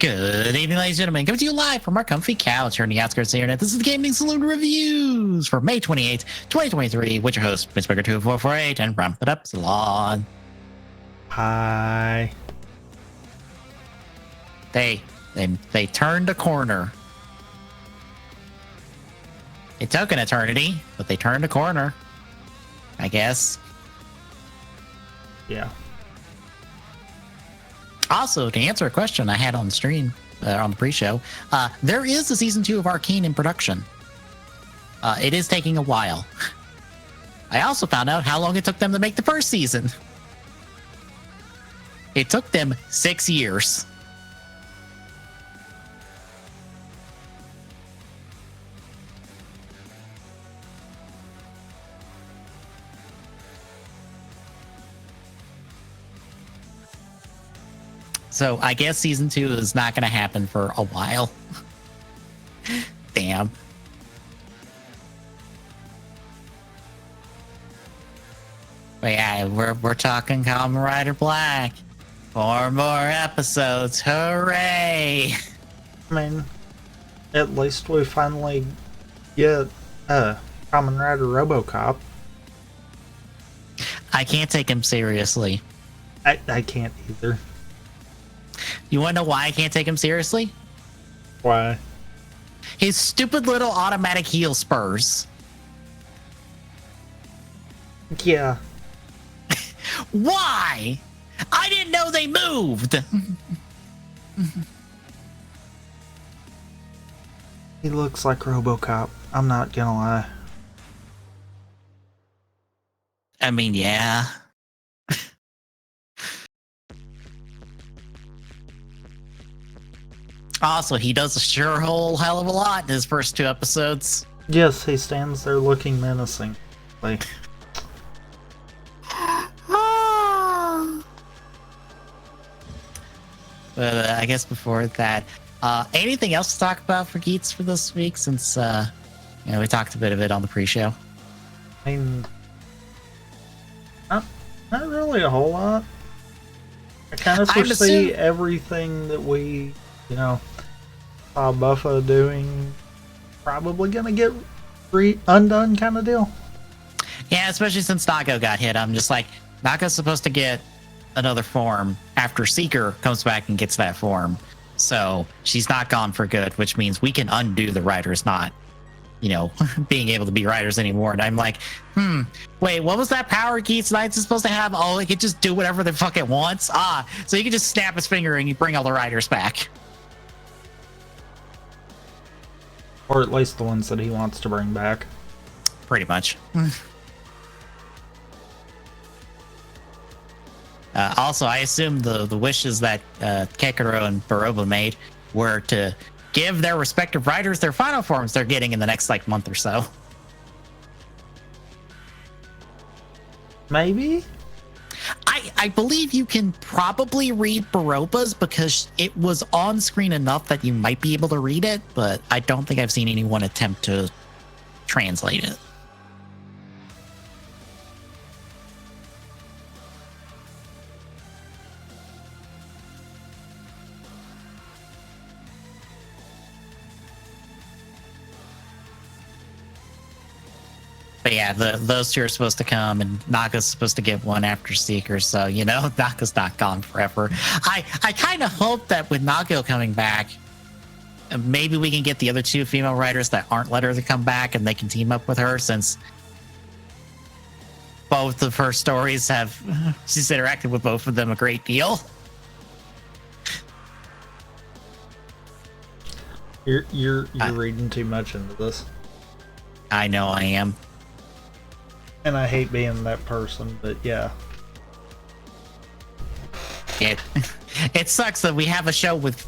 Good evening, ladies and gentlemen. Coming to you live from our comfy couch here on the outskirts of the internet. This is the Gaming Saloon Reviews for May 28th, 2023, with your host, Mr. 2448, and Ramp It Up Salon. Hi. They turned a corner. It took an eternity, but they turned a corner, I guess. Yeah. Also, to answer a question I had on the stream, on the pre-show, there is a season 2 of Arcane in production. It is taking a while. I also found out how long it took them to make the first season. It took them 6 years. So I guess season 2 is not going to happen for a while. Damn. But yeah, we're talking Kamen Rider Black. 4 more episodes. Hooray! I mean, at least we finally get Kamen Rider RoboCop. I can't take him seriously. I can't either. You want to know why I can't take him seriously? Why? His stupid little automatic heel spurs. Yeah. Why? I didn't know they moved. He looks like RoboCop. I'm not gonna lie. I mean, yeah. Also, he does a sure whole hell of a lot in his first 2 episodes. Yes, he stands there looking menacing. Like, But I guess before that, anything else to talk about for Geets for this week? Since we talked a bit of it on the pre-show. I mean, not really a whole lot. I kind of foresee everything that we, saw Buffa doing, probably gonna get undone kind of deal. Yeah, especially since Nago got hit. I'm just like, Nago's supposed to get another form after Seeker comes back and gets that form. So she's not gone for good, which means we can undo the writers not, being able to be writers anymore. And I'm like, wait, what was that power Geets Knights is supposed to have? Oh, it could just do whatever the fuck it wants? So you can just snap his finger and you bring all the writers back. Or at least the ones that he wants to bring back. Pretty much. Also, I assume the wishes that Kekiro and Baroba made were to give their respective writers their final forms they're getting in the next month or so. Maybe? I believe you can probably read Baroba's because it was on screen enough that you might be able to read it, but I don't think I've seen anyone attempt to translate it. But yeah, those 2 are supposed to come, and Naga's supposed to get one after Seeker, so, Naga's not gone forever. I kind of hope that with Nago coming back, maybe we can get the other 2 female writers that aren't let her to come back, and they can team up with her, since both of her stories she's interacted with both of them a great deal. You're reading too much into this. I know I am. And I hate being that person, but yeah. It sucks that we have a show with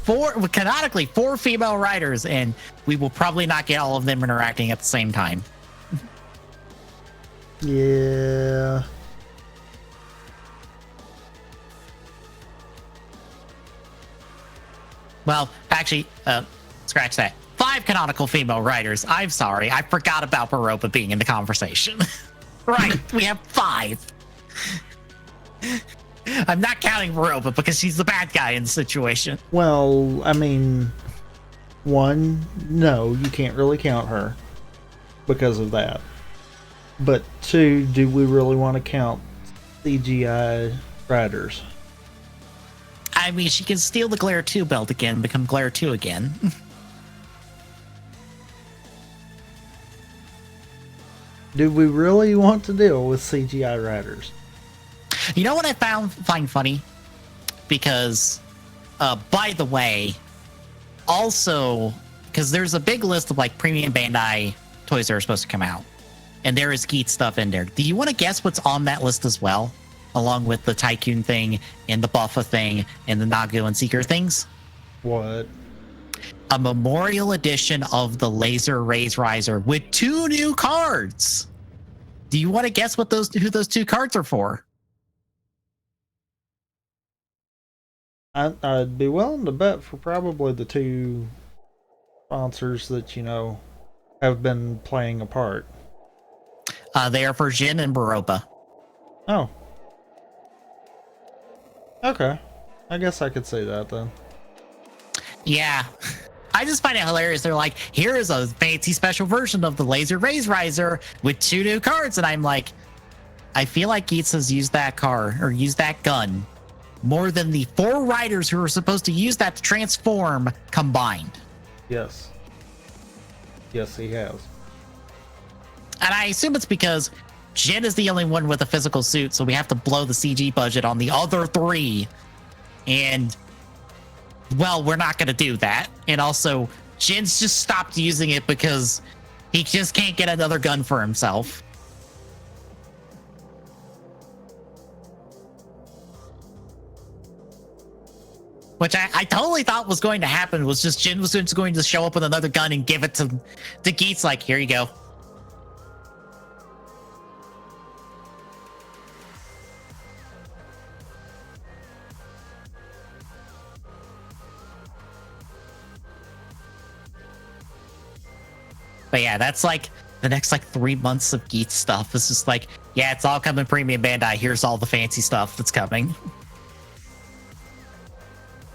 canonically 4 female writers, and we will probably not get all of them interacting at the same time. Yeah. Well, actually, scratch that. 5 canonical female writers. I'm sorry. I forgot about Baroba being in the conversation. Right, we have 5. I'm not counting Veroba because she's the bad guy in the situation. Well, I mean, one, no, you can't really count her because of that. But two, do we really want to count CGI riders? I mean, she can steal the Glare 2 belt again, become Glare 2 again. Do we really want to deal with CGI riders? You know what I find funny? Because, by the way, also, because there's a big list of like premium Bandai toys that are supposed to come out, and there is Geet stuff in there. Do you want to guess what's on that list as well, along with the Tycoon thing and the Buffa thing and the Nagu and Seeker things? What? A memorial edition of the Laser Raise Riser with 2 new cards. Do you want to guess what who those 2 cards are for? I'd be willing to bet for probably the 2 sponsors that, have been playing a part. They are for Jin and Baroba. Oh. Okay. I guess I could say that then. Yeah. I just find it hilarious. They're like, here is a fancy special version of the Laser Raise Riser with 2 new cards. And I'm like, I feel like Geets has used that car or used that gun more than the 4 riders who are supposed to use that to transform combined. Yes. Yes, he has. And I assume it's because Jin is the only one with a physical suit, so we have to blow the CG budget on the other 3. And, well, we're not going to do that. And also, Jin's just stopped using it because he just can't get another gun for himself. Which I totally thought was going to happen, was just Jin was just going to show up with another gun and give it to Geets, like, here you go. But yeah, that's like the next like 3 months of Geet stuff. It's just like, yeah, it's all coming premium Bandai. Here's all the fancy stuff that's coming.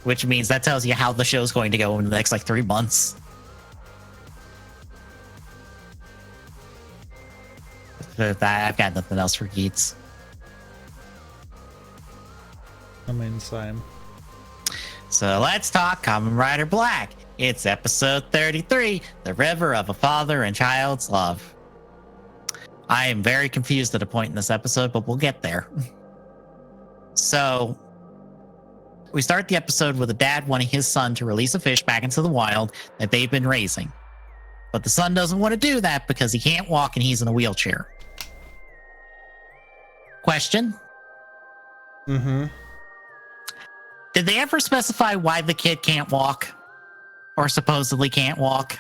Which means that tells you how the show's going to go in the next like 3 months. I've got nothing else for Geets. I mean, same. So let's talk Kamen Rider Black. It's episode 33, The River of a Father and Child's Love. I am very confused at a point in this episode, but we'll get there. So, we start the episode with a dad wanting his son to release a fish back into the wild that they've been raising. But the son doesn't want to do that because he can't walk and he's in a wheelchair. Question? Mm-hmm. Did they ever specify why the kid can't walk? Or supposedly can't walk?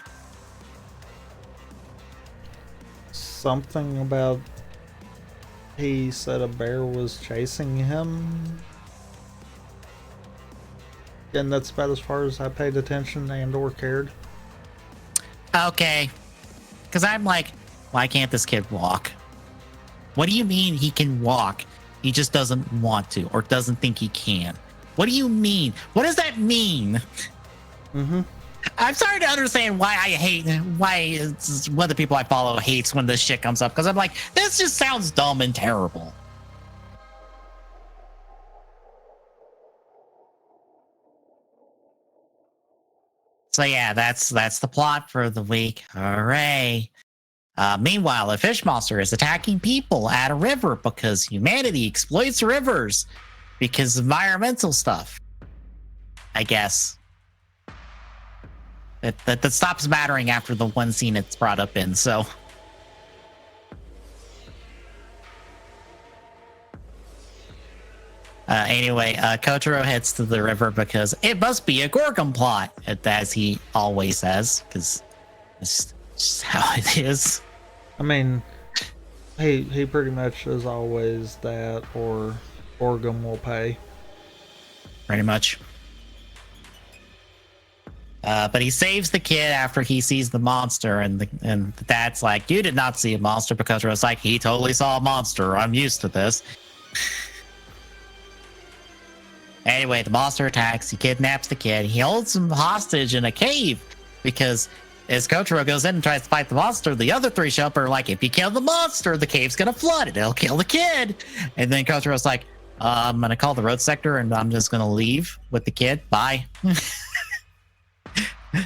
Something about he said a bear was chasing him. And that's about as far as I paid attention and or cared. Okay. Because I'm like, why can't this kid walk? What do you mean he can walk? He just doesn't want to or doesn't think he can. What do you mean? What does that mean? Mm-hmm. I'm starting to understand why it's one of the people I follow hates when this shit comes up, because I'm like, this just sounds dumb and terrible. So yeah, that's the plot for the week. Hooray. Meanwhile, a fish monster is attacking people at a river because humanity exploits rivers because of environmental stuff, I guess. That stops mattering after the one scene it's brought up in, so. Anyway, Kotaro heads to the river because it must be a Gorgon plot, as he always says, because it's just how it is. I mean, he pretty much is always that, or Gorgon will pay. Pretty much. But he saves the kid after he sees the monster, and the dad's like, "You did not see a monster," because it's like, he totally saw a monster. I'm used to this. Anyway, the monster attacks. He kidnaps the kid. He holds him hostage in a cave because as Kotaro goes in and tries to fight the monster, the other three show up and are like, if you kill the monster, the cave's going to flood and it'll kill the kid. And then Kotaro's like, I'm going to call the road sector and I'm just going to leave with the kid. Bye.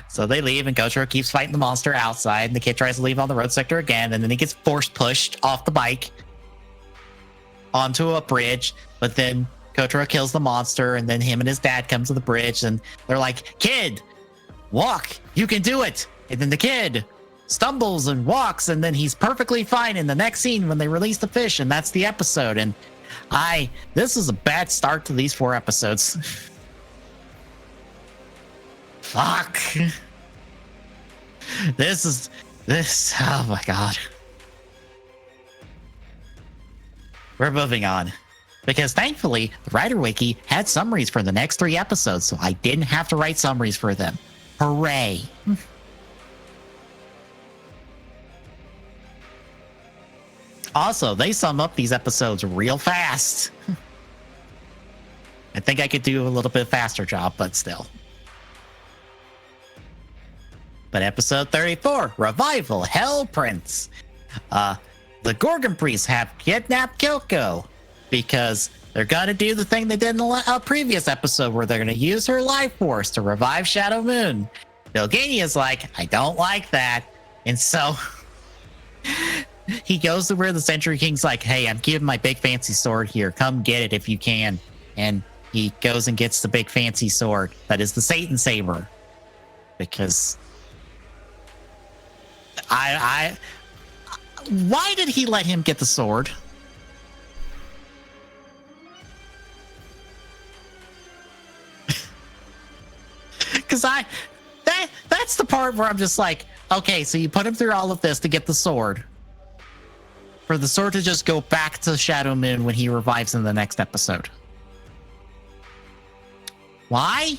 So they leave and Kotaro keeps fighting the monster outside and the kid tries to leave on the road sector again. And then he gets force pushed off the bike onto a bridge. But then Kotaro kills the monster and then him and his dad come to the bridge and they're like, kid, walk, you can do it. And then the kid stumbles and walks and then he's perfectly fine in the next scene when they release the fish. And that's the episode. And this is a bad start to these 4 episodes. Fuck. This, oh my God. We're moving on. Because thankfully, the Writer Wiki had summaries for the next 3 episodes, so I didn't have to write summaries for them. Hooray. Also, they sum up these episodes real fast. I think I could do a little bit faster job, but still. But episode 34, Revival, Hell Prince. The Gorgon priests have kidnapped Kyoko because they're going to do the thing they did in the previous episode where they're going to use her life force to revive Shadow Moon. Bilgania's like, I don't like that. And so he goes to where the Century King's like, hey, I'm giving my big fancy sword here. Come get it if you can. And he goes and gets the big fancy sword. That is the Satan Saber. Because why did he let him get the sword? Because that's the part where I'm just like, okay, so you put him through all of this to get the sword. For the sword to just go back to Shadow Moon when he revives in the next episode. Why?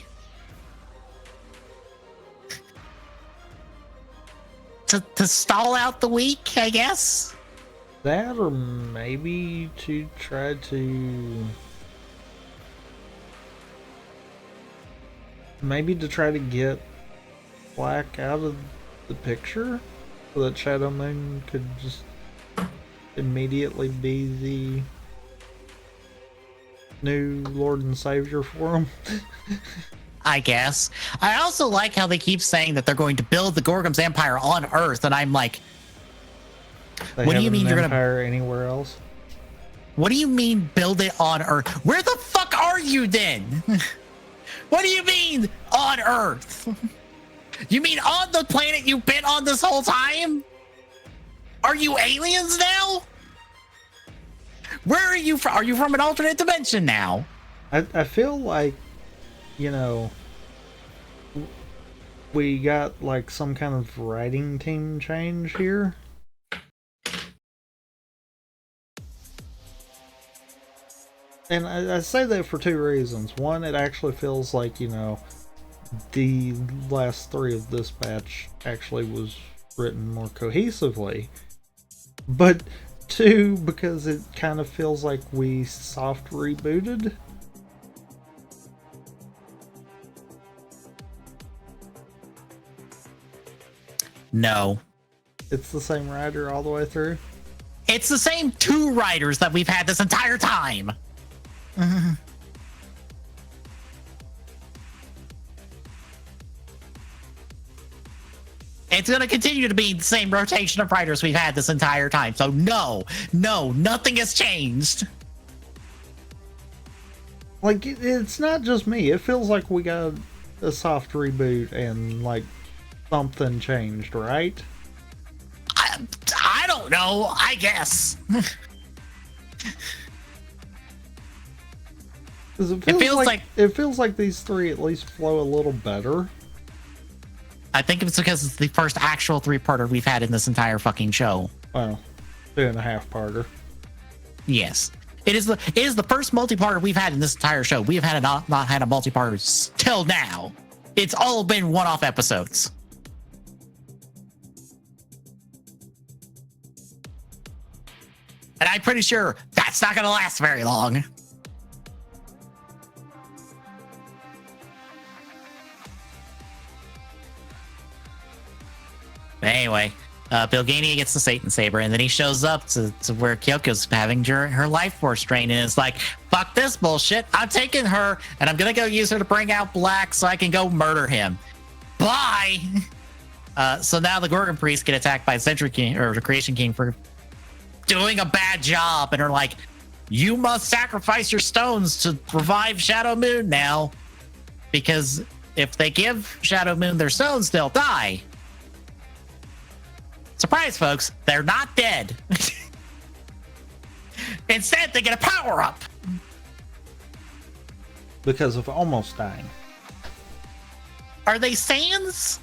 To stall out the weak, I guess? That or maybe to try to... Maybe to try to get Black out of the picture so that Shadow Moon could just immediately be the new Lord and Savior for him. I guess. I also like how they keep saying that they're going to build the Gorgum's empire on Earth, and I'm like, What do you mean you're gonna anywhere else? What do you mean build it on Earth? Where the fuck are you then? What do you mean on Earth? You mean on the planet you've been on this whole time? Are you aliens now? Where are you from? Are you from an alternate dimension now? I feel like, you know, we got like some kind of writing team change here. And I say that for 2 reasons. One, it actually feels like, you know, the last 3 of this batch actually was written more cohesively. But 2, because it kind of feels like we soft rebooted. No. It's the same writer all the way through? It's the same 2 writers that we've had this entire time. It's going to continue to be the same rotation of writers we've had this entire time. So no, nothing has changed. Like, it's not just me. It feels like we got a soft reboot and, like, something changed, right? I don't know. I guess. It feels like these 3 at least flow a little better. I think it's because it's the first actual 3-parter we've had in this entire fucking show. Well, 2.5-parter. Yes. It is the first multi-parter we've had in this entire show. We have had not had a multi-parter till now. It's all been one-off episodes. And I'm pretty sure that's not going to last very long. Anyway, Bilgania gets the Satan Saber, and then he shows up to where Kyoko's having her life force drain, and is like, fuck this bullshit. I'm taking her, and I'm going to go use her to bring out Black so I can go murder him. Bye! So now the Gorgon priests get attacked by Century King, or the Creation King, for doing a bad job, and are like, you must sacrifice your stones to revive Shadow Moon now, because if they give Shadow Moon their stones, they'll die. Surprise, folks, they're not dead. Instead, they get a power-up. Because of almost dying. Are they Saiyans?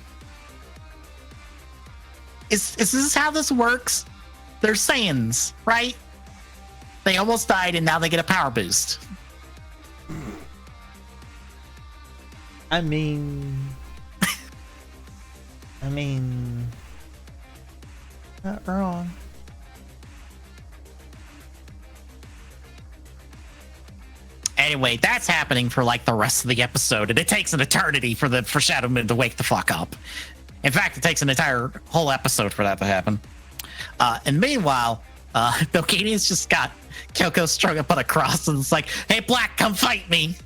Is this how this works? They're Saiyans, right? They almost died, and now they get a power boost. I mean, not wrong. Anyway, that's happening for like the rest of the episode, and it takes an eternity for Shadow Moon to wake the fuck up. In fact, it takes an entire whole episode for that to happen. And meanwhile, Bilgania's just got Kyoko strung up on a cross, and it's like, hey, Black, come fight me.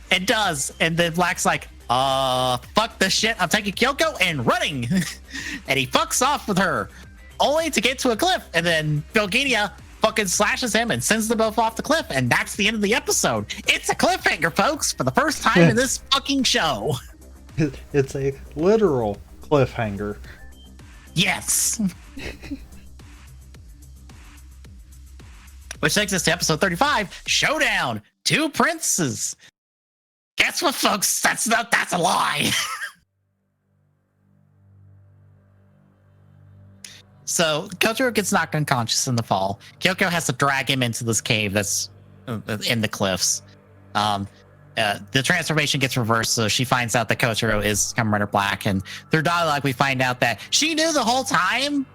It does. And then Black's like, fuck this shit. I'm taking Kyoko and running. And he fucks off with her, only to get to a cliff. And then Bilgania fucking slashes him and sends them both off the cliff. And that's the end of the episode. It's a cliffhanger, folks, for the first time in this fucking show. It's a literal cliffhanger. Yes. Which takes us to episode 35, Showdown, Two Princes. Guess what, folks? That's a lie. So Kotaro gets knocked unconscious in the fall. Kyoko has to drag him into this cave that's in the cliffs. The transformation gets reversed, so she finds out that Kotaro is Kamen Rider Black, and through dialogue we find out that she knew the whole time.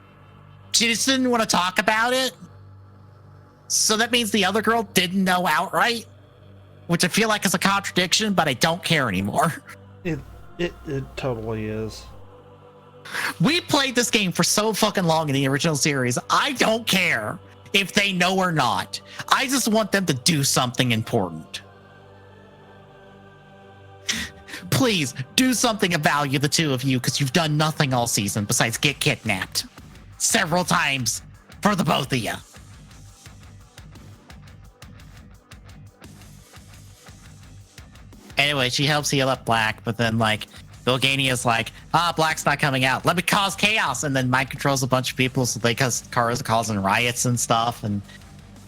She just didn't want to talk about it. So that means the other girl didn't know outright, which I feel like is a contradiction, but I don't care anymore. It totally is. We played this game for so fucking long in the original series. I don't care if they know or not. I just want them to do something important. Please do something of value, the two of you, because you've done nothing all season besides get kidnapped several times for the both of you. Anyway, she helps heal up Black, but then like Bilgania's like, Black's not coming out. Let me cause chaos, and then mind controls a bunch of people, so they cause cars causing riots and stuff, and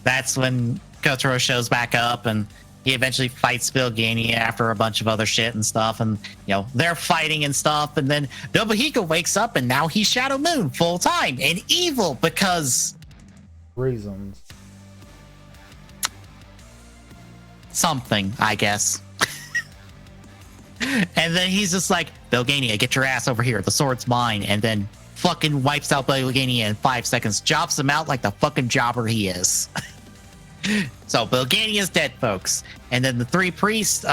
that's when Kotaro shows back up, and he eventually fights Bilgania after a bunch of other shit and stuff, and you know they're fighting and stuff, and then Nobuhiko wakes up, and now he's Shadow Moon full time and evil because reasons. Something, I guess. And then he's just like, Bilgania, get your ass over here. The sword's mine. And then fucking wipes out Bilgania in 5 seconds. Jobs him out like the fucking jobber he is. So Bilgania's dead, folks. And then the three priests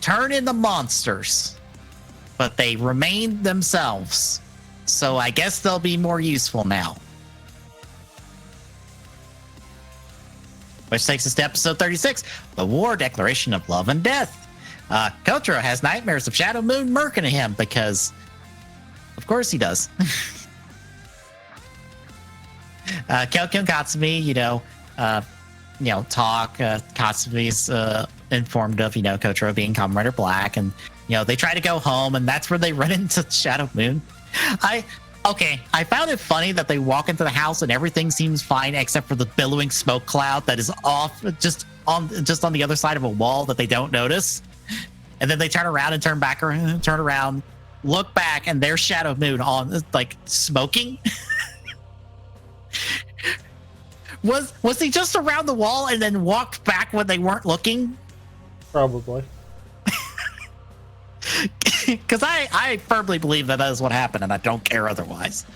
turn into monsters. But they remain themselves. So I guess they'll be more useful now. Which takes us to episode 36, The War Declaration of Love and Death. Kotaro has nightmares of Shadow Moon murking him because, of course, he does. Kyoko and Katsumi, talk. Katsumi's informed of, Kotaro being Kamen Rider Black, and they try to go home, and that's where they run into Shadow Moon. I found it funny that they walk into the house and everything seems fine except for the billowing smoke cloud that is off just on the other side of a wall that they don't notice. And then they turn around and turn around, look back, and there's Shadow Moon on like smoking. Was he just around the wall and then walked back when they weren't looking? Probably. Because I firmly believe that is what happened, and I don't care otherwise.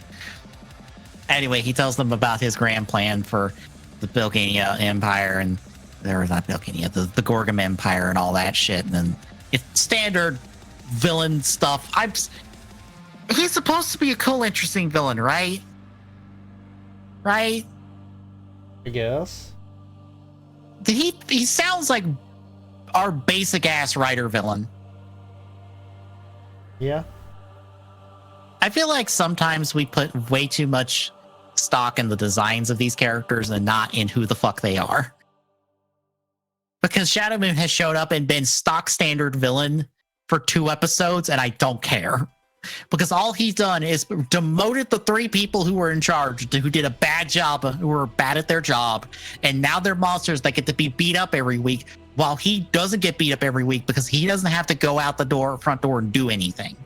Anyway, he tells them about his grand plan for the Bilgania Empire, and not Bilgania, the Gorgon Empire and all that shit. And then it's standard villain stuff. he's supposed to be a cool, interesting villain, right? Right? I guess. He sounds like our basic ass writer villain. Yeah. I feel like sometimes we put way too much stock in the designs of these characters and not in who the fuck they are. Because Shadow Moon has showed up and been stock standard villain for 2 episodes, and I don't care. Because all he's done is demoted the 3 people who were in charge, who did a bad job, who were bad at their job, and now they're monsters that get to be beat up every week, while he doesn't get beat up every week because he doesn't have to go out the front door and do anything.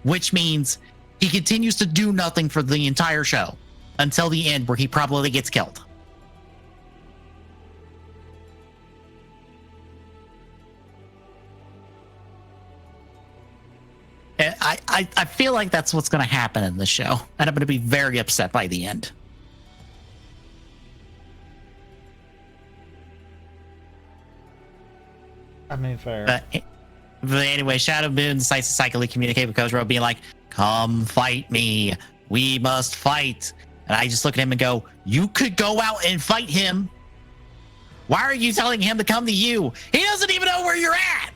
Which means he continues to do nothing for the entire show until the end, where he probably gets killed. I feel like that's what's going to happen in this show, and I'm going to be very upset by the end. I mean, fair. But anyway, Shadow Moon decides to psychically communicate with Kotaro, being like, "Come fight me. We must fight." And I just look at him and go, "You could go out and fight him. Why are you telling him to come to you? He doesn't even know where you're at."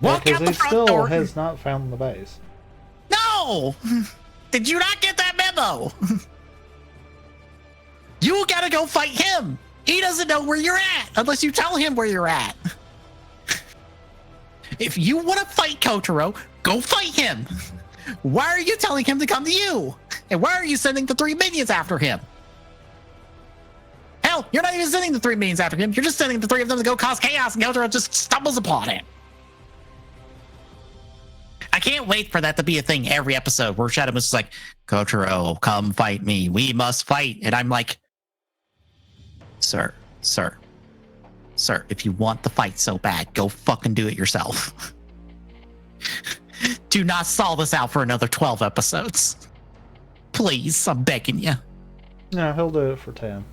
Walk out the front door. He still has not found the base. No! Did you not get that memo? You gotta go fight him. He doesn't know where you're at unless you tell him where you're at. If you want to fight Kotaro, go fight him. Why are you telling him to come to you? And why are you sending the 3 minions after him? Hell, you're not even sending the 3 minions after him. You're just sending the 3 of them to go cause chaos, and Kotaro just stumbles upon it. I can't wait for that to be a thing every episode where Shadow Moon's like, "Kotaro, come fight me. We must fight." And I'm like, Sir, if you want the fight so bad, go fucking do it yourself. Do not stall this out for another 12 episodes. Please, I'm begging you. No, he'll do it for 10.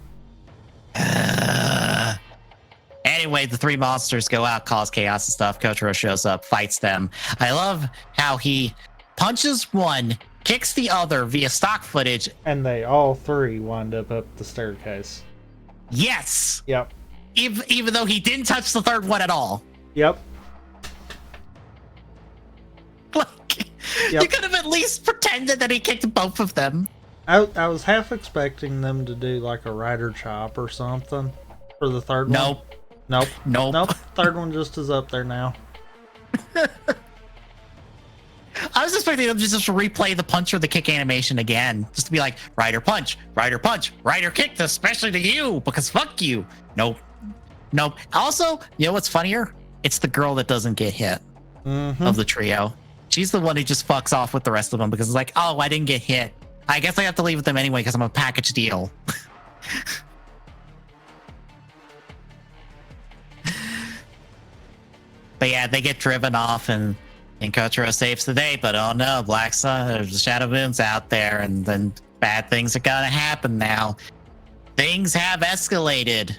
Anyway, the 3 monsters go out, cause chaos and stuff. Kotaro shows up, fights them. I love how he punches one, kicks the other via stock footage. And they all 3 wind up the staircase. Yes! Yep. Even though he didn't touch the 3rd one at all. Yep. Like, yep. You could have at least pretended that he kicked both of them. I was half expecting them to do like a rider chop or something for the 3rd one. Nope. 3rd one just is up there now. I was expecting them just to replay the punch or the kick animation again. Just to be like, rider punch, rider kick, especially to you, because fuck you. Nope. Also, you know what's funnier? It's the girl that doesn't get hit of the trio. She's the one who just fucks off with the rest of them because it's like, oh, I didn't get hit. I guess I have to leave with them anyway because I'm a package deal. But yeah, they get driven off and Kotaro saves the day, but oh no, Black Sun, Shadow Moon's out there, and then bad things are gonna happen now. Things have escalated.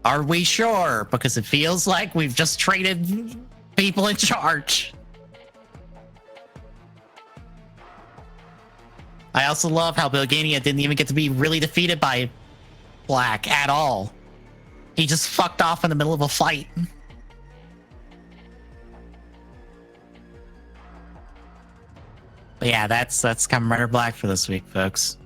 Are we sure? Because it feels like we've just traded people in charge. I also love how Bilgania didn't even get to be really defeated by Black at all. He just fucked off in the middle of a fight. But yeah, that's Kamen Rider Black for this week, folks.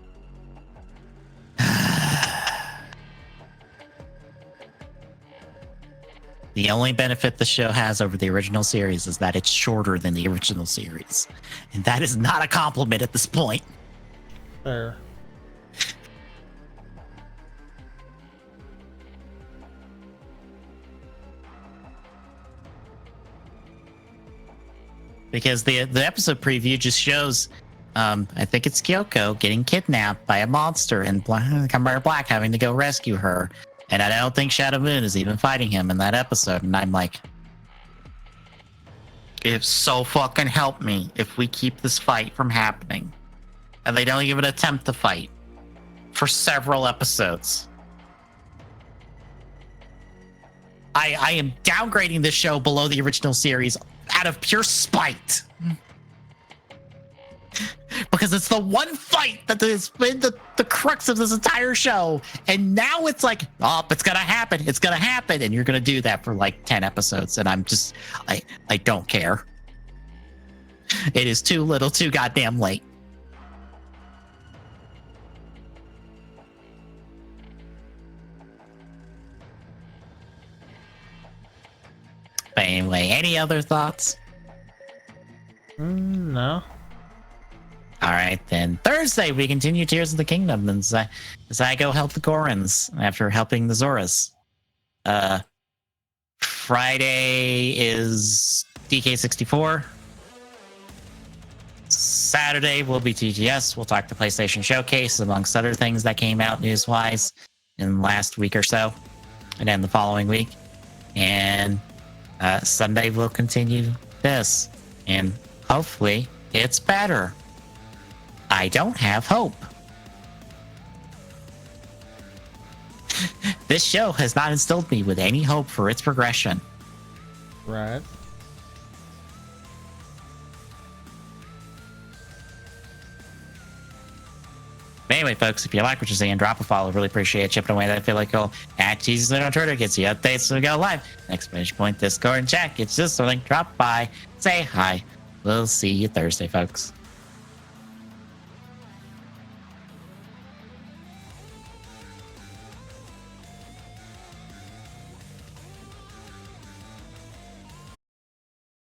The only benefit the show has over the original series is that it's shorter than the original series. And that is not a compliment at this point. Fair. Because the episode preview just shows, I think it's Kyoko getting kidnapped by a monster and Kamen Rider Black having to go rescue her. And I don't think Shadow Moon is even fighting him in that episode. And I'm like, if so fucking help me if we keep this fight from happening. And they don't even attempt to fight for several episodes. I am downgrading this show below the original series out of pure spite. Because it's the one fight that has been the crux of this entire show. And now it's like, oh, it's going to happen. It's going to happen. And you're going to do that for like 10 episodes. And I'm just, I don't care. It is too little, too goddamn late. But anyway, any other thoughts? No. All right, then. Thursday, we continue Tears of the Kingdom as I go help the Gorons after helping the Zoras. Friday is DK64. Saturday will be TGS. We'll talk the PlayStation Showcase, amongst other things that came out news-wise in the last week or so, and then the following week. And Sunday we'll continue this, and hopefully it's better. I don't have hope. This show has not instilled me with any hope for its progression. Right. Anyway, folks, if you like what you're seeing, drop a follow. Really appreciate chipping away that feel like you'll at Jesus on Twitter gets you updates so we go live. Exclamation point, Discord, and chat. Gets this link. Drop by, say hi. We'll see you Thursday, folks.